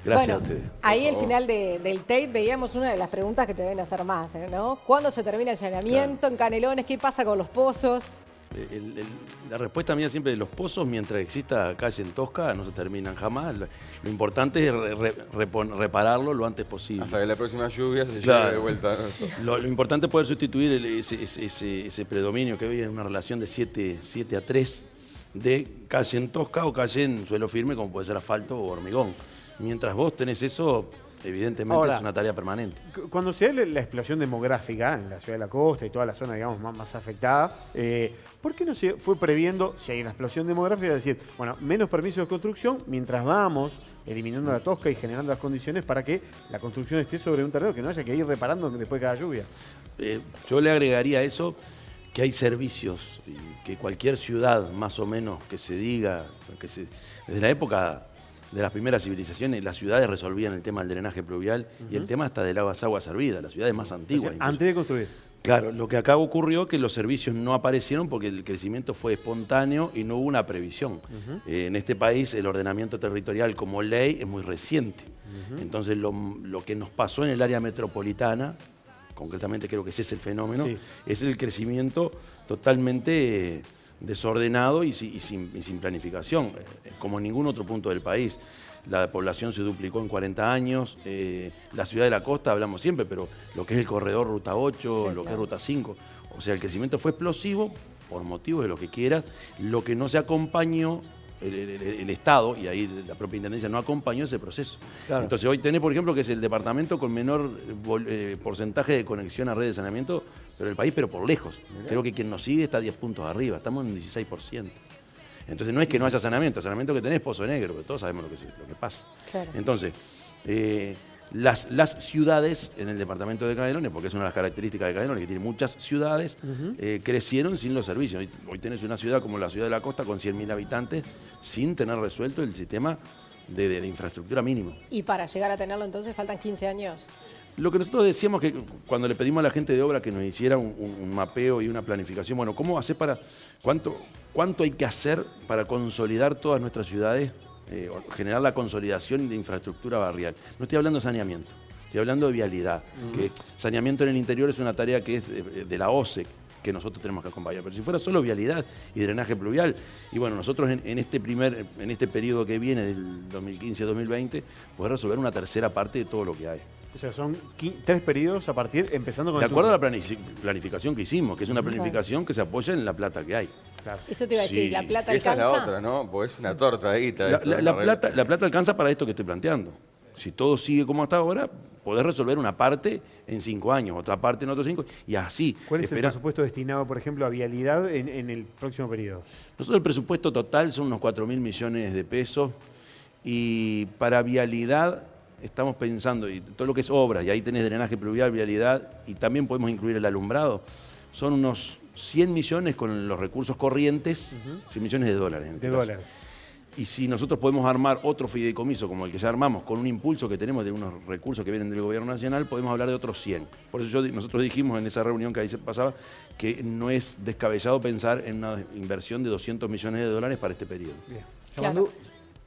Gracias a Bueno, ustedes. ahí al final del tape veíamos una de las preguntas que te deben hacer más, ¿no? ¿Cuándo se termina el saneamiento en Canelones? ¿Qué pasa con los pozos? La respuesta mía siempre es los pozos, mientras exista calle en Tosca, no se terminan jamás. Lo importante es repararlo lo antes posible. Hasta que la próxima lluvia se Claro. lleve de vuelta. Lo importante es poder sustituir ese predominio que hoy es una relación de 7 a 3 de calle en Tosca o calle en suelo firme, como puede ser asfalto o hormigón. Mientras vos tenés eso, evidentemente Ahora, es una tarea permanente. Cuando se da la explosión demográfica en la ciudad de la costa y toda la zona, digamos, más afectada, ¿por qué no se fue previendo, si hay una explosión demográfica, decir, bueno, menos permisos de construcción mientras vamos eliminando la tosca y generando las condiciones para que la construcción esté sobre un terreno que no haya que ir reparando después de cada lluvia? Yo le agregaría a eso que hay servicios y que cualquier ciudad, más o menos, que se diga, desde la época de las primeras civilizaciones, las ciudades resolvían el tema del drenaje pluvial y el tema hasta de las aguas servidas, las ciudades más antiguas. O sea, antes de construir. Claro, lo que acá ocurrió que los servicios no aparecieron porque el crecimiento fue espontáneo y no hubo una previsión. En este país el ordenamiento territorial como ley es muy reciente. Entonces lo que nos pasó en el área metropolitana, concretamente creo que ese es el fenómeno, Sí. es el crecimiento totalmente desordenado y sin planificación, como en ningún otro punto del país. La población se duplicó en 40 años, la ciudad de la costa hablamos siempre, pero lo que es el corredor Ruta 8, Sí, lo claro. que es Ruta 5, o sea, el crecimiento fue explosivo por motivos de lo que quieras, lo que no se acompañó, el Estado, y ahí la propia Intendencia no acompañó ese proceso. Claro. Entonces hoy tenés, por ejemplo, que es el departamento con menor porcentaje de conexión a red de saneamiento, pero el país, pero por lejos. Creo que quien nos sigue está 10 puntos arriba, estamos en un 16%. Entonces no es que no haya saneamiento, el saneamiento que tenés es Pozo Negro, porque todos sabemos lo que pasa. Claro. Entonces, las ciudades en el departamento de Canelones, porque es una de las características de Canelones, que tiene muchas ciudades, crecieron sin los servicios. Hoy tenés una ciudad como la ciudad de la costa con 100.000 habitantes sin tener resuelto el sistema de infraestructura mínimo. Y para llegar a tenerlo entonces faltan 15 años. Lo que nosotros decíamos que cuando le pedimos a la gente de obra que nos hiciera un mapeo y una planificación, bueno, ¿cómo hacer cuánto hay que hacer para consolidar todas nuestras ciudades, generar la consolidación de infraestructura barrial? No estoy hablando de saneamiento, estoy hablando de vialidad, que saneamiento en el interior es una tarea que es de la OCE, que nosotros tenemos que acompañar. Pero si fuera solo vialidad y drenaje pluvial, y bueno, nosotros en este periodo que viene del 2015-2020, poder resolver una tercera parte de todo lo que hay. O sea, son 3 periodos a partir, empezando con De el acuerdo a tuyo. la planificación que hicimos, que es una planificación que se apoya en la plata que hay. Claro. Eso te iba a decir, Sí. ¿la plata Esa es alcanza? la otra, ¿no? Porque es una torta ahí. La plata alcanza para esto que estoy planteando. Si todo sigue como hasta ahora, podés resolver una parte en 5 años, otra parte en otros 5, y así. ¿Cuál es el Espera. presupuesto destinado, por ejemplo, a vialidad en el próximo periodo? Nosotros el presupuesto total son unos 4.000 millones de pesos, y para vialidad estamos pensando, y todo lo que es obras, y ahí tenés drenaje pluvial, vialidad, y también podemos incluir el alumbrado, son unos 100 millones con los recursos corrientes, 100 millones de dólares en este De caso. dólares. Y si nosotros podemos armar otro fideicomiso como el que ya armamos, con un impulso que tenemos de unos recursos que vienen del gobierno nacional, podemos hablar de otros 100. Por eso nosotros dijimos en esa reunión que ahí se pasaba que no es descabellado pensar en una inversión de 200 millones de dólares para este periodo. Bien. Claro.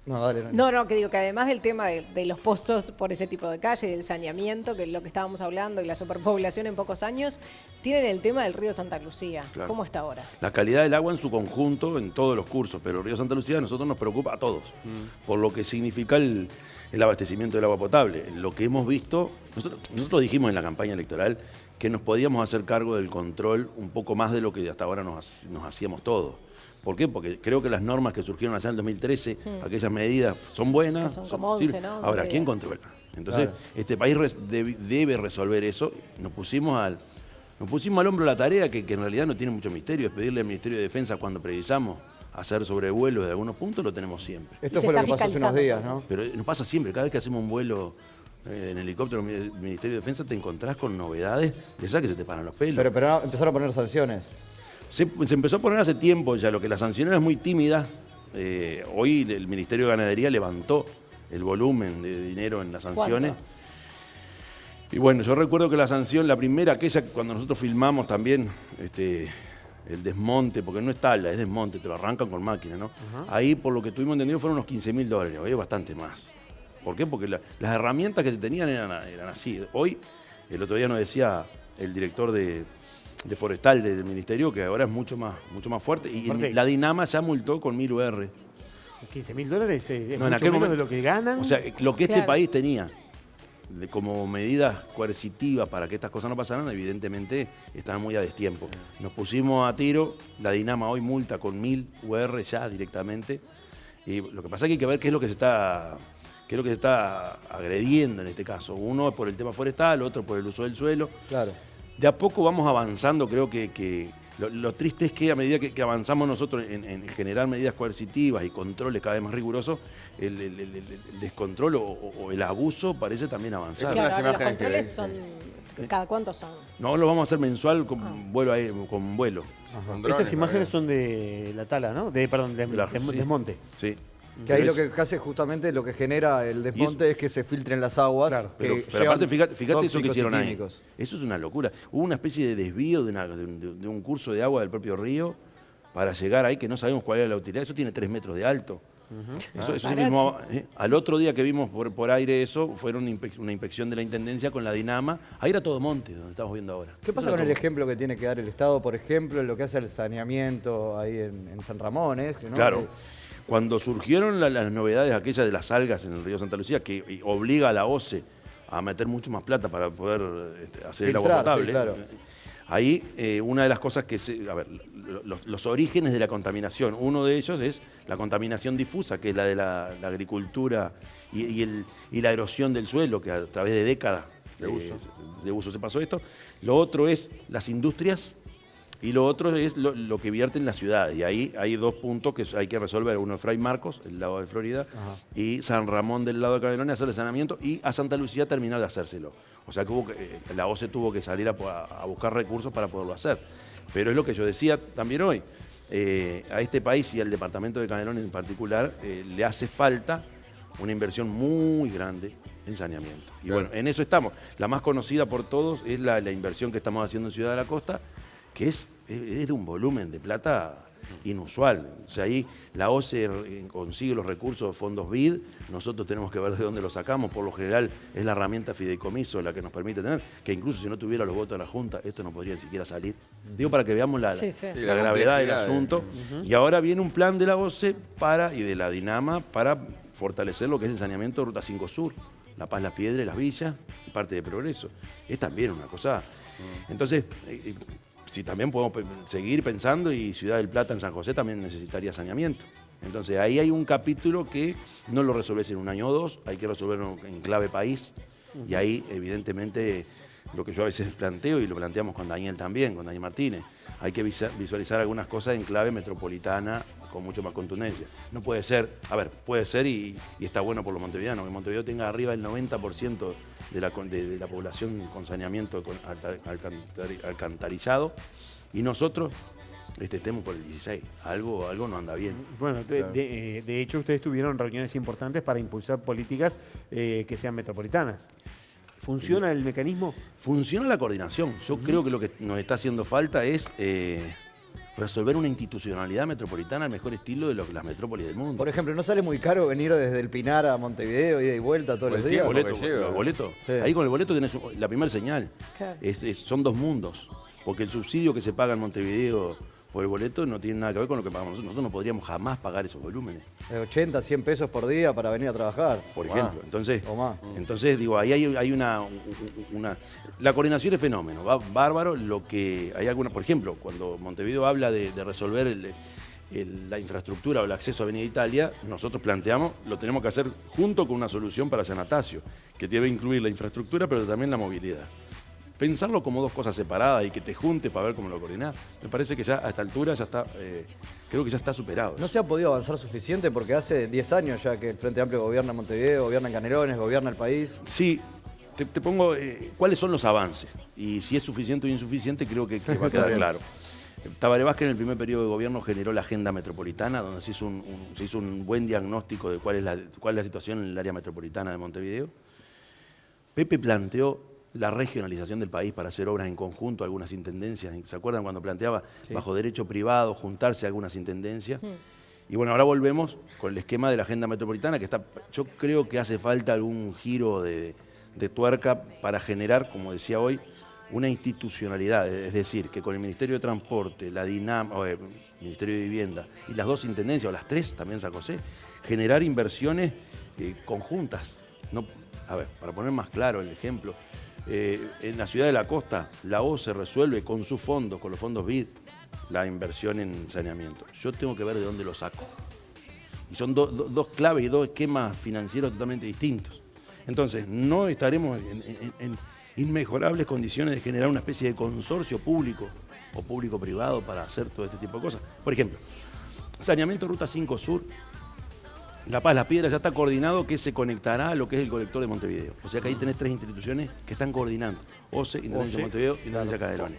No, dale. No, que digo que además del tema de los pozos por ese tipo de calle, del saneamiento, que es lo que estábamos hablando, y la superpoblación en pocos años, tienen el tema del río Santa Lucía. Claro. ¿Cómo está ahora? La calidad del agua en su conjunto, en todos los cursos, pero el río Santa Lucía a nosotros nos preocupa a todos, por lo que significa el abastecimiento del agua potable. Lo que hemos visto, nosotros dijimos en la campaña electoral que nos podíamos hacer cargo del control un poco más de lo que hasta ahora nos hacíamos todos. ¿Por qué? Porque creo que las normas que surgieron allá en 2013, aquellas medidas son buenas. Que son como 11, sirven. ¿no? 11 Ahora, ¿quién medidas. controla? Entonces, este país debe resolver eso. Nos pusimos al hombro la tarea, que en realidad no tiene mucho misterio, es pedirle al Ministerio de Defensa cuando precisamos hacer sobrevuelos de algunos puntos, lo tenemos siempre. Esto se fue lo está que pasó hace unos fiscalizando, días, entonces. ¿no? Pero nos pasa siempre, cada vez que hacemos un vuelo en helicóptero del Ministerio de Defensa te encontrás con novedades de esas que se te paran los pelos. Pero empezaron a poner sanciones. Se empezó a poner hace tiempo ya, lo que la sanción es muy tímida. Hoy el Ministerio de Ganadería levantó el volumen de dinero en las sanciones. ¿Cuánto? Y bueno, yo recuerdo que la sanción, la primera, aquella cuando nosotros filmamos también, el desmonte, porque no es tala, es desmonte, te lo arrancan con máquina, ¿no? Ahí, por lo que tuvimos entendido, fueron unos $15.000, hoy es bastante más. ¿Por qué? Porque las herramientas que se tenían eran así. Hoy, el otro día nos decía el director de Forestal del Ministerio que ahora es mucho más fuerte. Y Fuerte. la Dinama ya multó con 1000 UR. $15.000 es No, en mucho aquel menos momento- de lo que ganan. O sea, lo que este Claro. país tenía como medidas coercitivas para que estas cosas no pasaran, evidentemente estaban muy a destiempo. Nos pusimos a tiro, la Dinama hoy multa con 1000 UR ya directamente. Y lo que pasa es que hay que ver qué es lo que se está agrediendo en este caso. Uno por el tema forestal, otro por el uso del suelo. Claro. De a poco vamos avanzando, creo que lo triste es que a medida que avanzamos nosotros en generar medidas coercitivas y controles cada vez más rigurosos, el descontrol o el abuso parece también avanzar. Claro. Claro, Las ahora los imágenes que controles ves, son... ¿Cada cuánto son? No lo vamos a hacer mensual con vuelo. Con drones, Estas imágenes ¿no? son de la tala, ¿no? Perdón, de Sí. desmonte. Sí. Que ahí Pero lo que hace justamente lo que genera el desmonte es que se filtren las aguas. Claro. que Pero llevan aparte, fíjate eso que tóxicos y hicieron ahí. químicos. Eso es una locura. Hubo una especie de desvío de un curso de agua del propio río para llegar ahí, que no sabemos cuál era la utilidad. Eso tiene 3 metros de alto. Eso sí Barato. mismo, al otro día que vimos por aire eso, fue una inspección de la Intendencia con la Dinama. Ahí era todo monte, donde estamos viendo ahora. ¿Qué pasa Eso con era el todo- ejemplo que tiene que dar el Estado, por ejemplo, en lo que hace el saneamiento ahí en San Ramón? ¿No? Claro. Cuando surgieron las novedades aquellas de las algas en el río Santa Lucía, que obliga a la OCE a meter mucho más plata para poder hacer el agua Filtrar, sí, potable, claro. ahí una de las cosas a ver, los orígenes de la contaminación, uno de ellos es la contaminación difusa, que es la de la agricultura y la erosión del suelo, que a través de décadas de uso se pasó esto. Lo otro es las industrias. Y lo otro es lo que vierte en la ciudad. Y ahí hay 2 puntos que hay que resolver. Uno es Fray Marcos, el lado de Florida, y San Ramón del lado de Canelones, hacer el saneamiento, y a Santa Lucía terminar de hacérselo. O sea que la OCE tuvo que salir a buscar recursos para poderlo hacer. Pero es lo que yo decía también hoy. A este país y al departamento de Canelones en particular le hace falta una inversión muy grande en saneamiento. Y Claro. bueno, en eso estamos. La más conocida por todos es la inversión que estamos haciendo en Ciudad de la Costa, que es de un volumen de plata inusual. O sea, ahí la OCE consigue los recursos de fondos BID, nosotros tenemos que ver de dónde los sacamos. Por lo general es la herramienta fideicomiso la que nos permite tener, que incluso si no tuviera los votos de la Junta, esto no podría ni siquiera salir. Digo para que veamos la Sí, sí. Sí, la la gravedad del complejidad, asunto. Y ahora viene un plan de la OCE y de la Dinama para fortalecer lo que es el saneamiento de Ruta 5 Sur, La Paz, Las Piedras, Las Villas y parte de Progreso. Es también una cosa. Entonces, si también podemos seguir pensando, y Ciudad del Plata en San José también necesitaría saneamiento. Entonces ahí hay un capítulo que no lo resolvés en un año o dos, hay que resolverlo en clave país. Y ahí, evidentemente, lo que yo a veces planteo, y lo planteamos con Daniel también, con Daniel Martínez, hay que visualizar algunas cosas en clave metropolitana con mucho más contundencia. No puede ser, puede ser y está bueno por los montevideanos, que Montevideo tenga arriba del 90% de la población con saneamiento alcantarillado, y nosotros estemos por el 16. Algo no anda bien. Bueno, de hecho ustedes tuvieron reuniones importantes para impulsar políticas que sean metropolitanas. ¿Funciona el mecanismo? Funciona la coordinación. Yo creo que lo que nos está haciendo falta es resolver una institucionalidad metropolitana al mejor estilo de las metrópolis del mundo. Por ejemplo, ¿no sale muy caro venir desde el Pinar a Montevideo, ida y vuelta todos Por los el días? tiempo. Boleto, que lleva. los boletos. Sí. Ahí con el boleto tenés la primera señal. Claro. Son 2 mundos. Porque el subsidio que se paga en Montevideo por el boleto no tiene nada que ver con lo que pagamos nosotros. Nosotros no podríamos jamás pagar esos volúmenes, 80, 100 pesos por día para venir a trabajar. por Wow. ejemplo. Entonces, O más. digo, ahí hay una... La coordinación es fenómeno, va bárbaro. Por ejemplo, cuando Montevideo habla de resolver la infraestructura o el acceso a Avenida Italia, nosotros planteamos, lo tenemos que hacer junto con una solución para San Atasio, que debe incluir la infraestructura, pero también la movilidad. Pensarlo como 2 cosas separadas y que te junte para ver cómo lo coordinás, me parece que ya a esta altura ya está, creo que ya está superado. No se ha podido avanzar suficiente porque hace 10 años ya que el Frente Amplio gobierna Montevideo, gobierna en Canelones, gobierna el país. Sí, te pongo cuáles son los avances y si es suficiente o insuficiente, creo que va a quedar claro. Tabaré Vázquez en el primer periodo de gobierno generó la agenda metropolitana, donde se hizo un buen diagnóstico de cuál es la situación en el área metropolitana de Montevideo. Pepe planteó la regionalización del país para hacer obras en conjunto, algunas intendencias. ¿Se acuerdan cuando planteaba bajo derecho privado juntarse a algunas intendencias? Y bueno, ahora volvemos con el esquema de la agenda metropolitana, que está, yo creo que hace falta algún giro de tuerca para generar, como decía hoy, una institucionalidad. Es decir, que con el Ministerio de Transporte, la el Ministerio de Vivienda y las dos intendencias, o las tres también San José, generar inversiones conjuntas. No, a ver, para poner más claro el ejemplo, en la ciudad de la costa, la OCE resuelve con sus fondos, con los fondos BID, la inversión en saneamiento. Yo tengo que ver de dónde lo saco. Y son dos claves y dos esquemas financieros totalmente distintos. Entonces, no estaremos en inmejorables condiciones de generar una especie de consorcio público o público-privado para hacer todo este tipo de cosas. Por ejemplo, saneamiento Ruta 5 Sur, La Paz, Las Piedras, ya está coordinado que se conectará a lo que es el colector de Montevideo. O sea que ahí tenés tres instituciones que están coordinando. OCE, Intendencia de Montevideo y Intendencia de Canelones.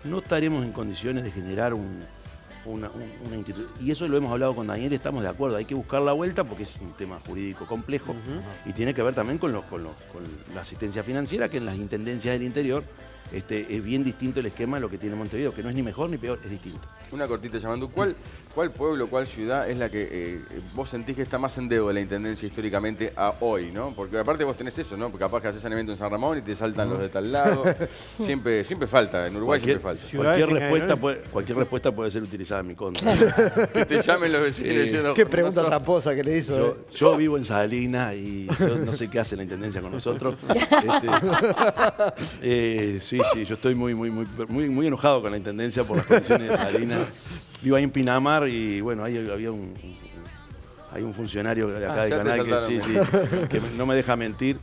No estaremos en condiciones de generar una institución. Y eso lo hemos hablado con Daniel, estamos de acuerdo. Hay que buscar la vuelta porque es un tema jurídico complejo y tiene que ver también con la asistencia financiera, que en las intendencias del interior es bien distinto el esquema de lo que tiene Montevideo, que no es ni mejor ni peor, es distinto. Una cortita, Yamandú. ¿Cuál pueblo, cuál ciudad es la que vos sentís que está más en deuda de la intendencia históricamente a hoy, ¿no? Porque aparte vos tenés eso, ¿no? Porque capaz que haces saneamiento en San Ramón y te saltan los de tal lado. Siempre falta, en Uruguay siempre falta. Cualquier respuesta puede ser utilizada en mi contra. Que te llamen los vecinos diciendo... Qué pregunta tramposa que le hizo. Yo vivo en Salinas y yo no sé qué hace la intendencia con nosotros. Sí, yo estoy muy enojado con la intendencia por las condiciones de Salinas. Vivo ahí en Pinamar y bueno, ahí había hay un funcionario de acá del canal que no me deja mentir.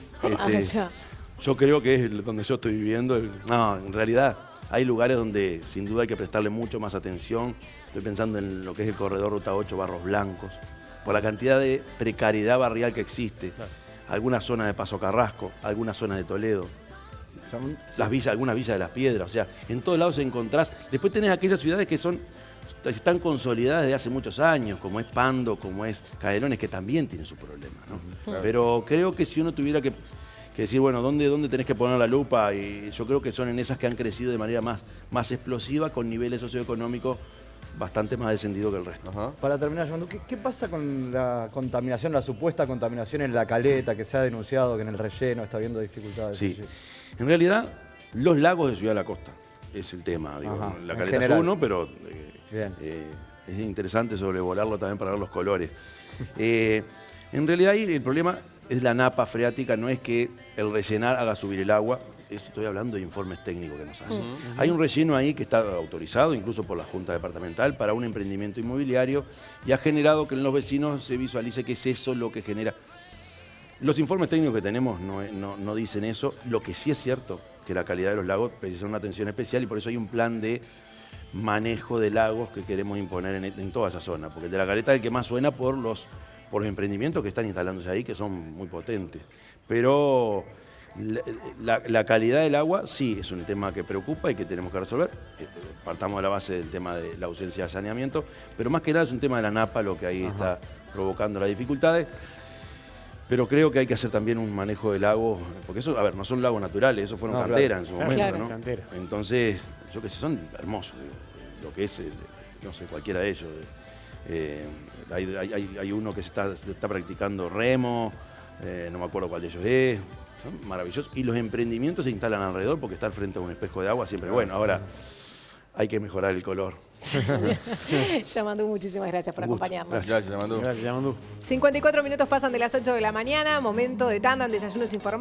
Yo creo que es donde yo estoy viviendo. No, en realidad hay lugares donde sin duda hay que prestarle mucho más atención. Estoy pensando en lo que es el corredor Ruta 8, Barros Blancos, por la cantidad de precariedad barrial que existe. Claro. Algunas zonas de Paso Carrasco, algunas zonas de Toledo. Algunas villas de Las Piedras, o sea, en todos lados encontrás. Después tenés aquellas ciudades que están consolidadas desde hace muchos años, como es Pando, como es Canelones, que también tienen su problema, ¿no? Claro. Pero creo que si uno tuviera que decir, bueno, ¿dónde tenés que poner la lupa? Y yo creo que son en esas que han crecido de manera más explosiva, con niveles socioeconómicos bastante más descendidos que el resto. Ajá. Para terminar, ¿qué pasa con la contaminación, la supuesta contaminación en La Caleta, que se ha denunciado que en el relleno está habiendo dificultades? Sí. En realidad, los lagos de Ciudad de la Costa es el tema. Digo, Ajá, La Caleta es uno, pero es interesante sobrevolarlo también para ver los colores. En realidad ahí el problema es la napa freática, no es que el rellenar haga subir el agua. Estoy hablando de informes técnicos que nos hacen. Hay un relleno ahí que está autorizado, incluso por la Junta Departamental, para un emprendimiento inmobiliario y ha generado que en los vecinos se visualice que es eso lo que genera. Los informes técnicos que tenemos no dicen eso. Lo que sí es cierto, que la calidad de los lagos precisa una atención especial y por eso hay un plan de manejo de lagos que queremos imponer en toda esa zona. Porque el de La Caleta es el que más suena por los emprendimientos que están instalándose ahí, que son muy potentes. Pero la calidad del agua sí es un tema que preocupa y que tenemos que resolver. Partamos de la base del tema de la ausencia de saneamiento, pero más que nada es un tema de la napa lo que ahí está provocando las dificultades. Pero creo que hay que hacer también un manejo de lagos, porque eso, a ver, no son lagos naturales, eso fueron canteras en su momento, ¿no? Cantera. Entonces, yo qué sé, son hermosos, lo que es, no sé, cualquiera de ellos. Hay uno que se está practicando remo, no me acuerdo cuál de ellos es, son maravillosos. Y los emprendimientos se instalan alrededor porque estar frente a un espejo de agua siempre bueno. Ahora, hay que mejorar el color. Yamandú, muchísimas gracias por acompañarnos. Gracias, Yamandú. Gracias, Yamandú. 54 minutos pasan de las 8 de la mañana, momento de tanda en Desayunos Informales.